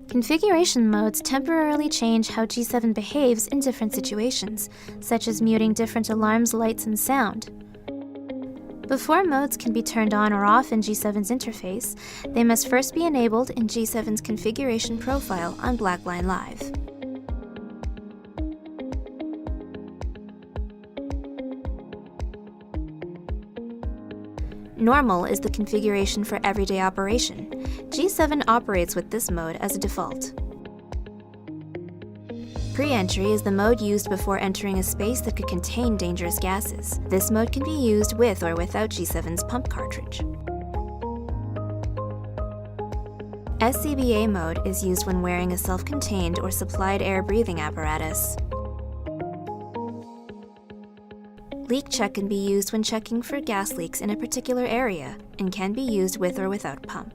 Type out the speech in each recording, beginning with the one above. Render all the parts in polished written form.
Configuration modes temporarily change how G7 behaves in different situations, such as muting different alarms, lights, and sound. Before modes can be turned on or off in G7's interface, they must first be enabled in G7's configuration profile on Blackline Live. Normal is the configuration for everyday operation. G7 operates with this mode as a default. Pre-entry is the mode used before entering a space that could contain dangerous gases. This mode can be used with or without G7's pump cartridge. SCBA mode is used when wearing a self-contained or supplied air breathing apparatus. Leak check can be used when checking for gas leaks in a particular area and can be used with or without pump.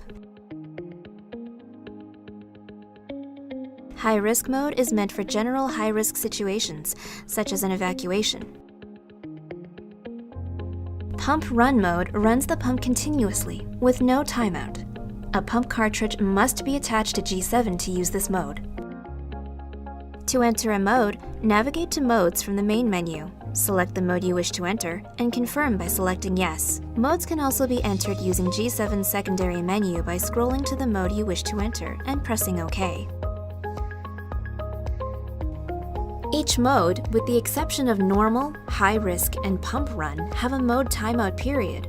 High-risk mode is meant for general high-risk situations, such as an evacuation. Pump run mode runs the pump continuously, with no timeout. A pump cartridge must be attached to G7 to use this mode. To enter a mode, navigate to Modes from the main menu. Select the mode you wish to enter, and confirm by selecting Yes. Modes can also be entered using G7's secondary menu by scrolling to the mode you wish to enter and pressing OK. Each mode, with the exception of Normal, High Risk, and Pump Run, have a mode timeout period.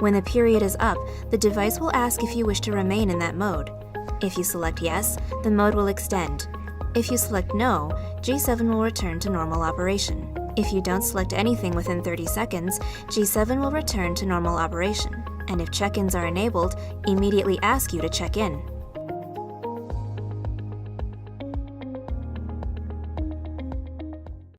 When the period is up, the device will ask if you wish to remain in that mode. If you select Yes, the mode will extend. If you select No, G7 will return to normal operation. If you don't select anything within 30 seconds, G7 will return to normal operation, and if check-ins are enabled, immediately ask you to check in.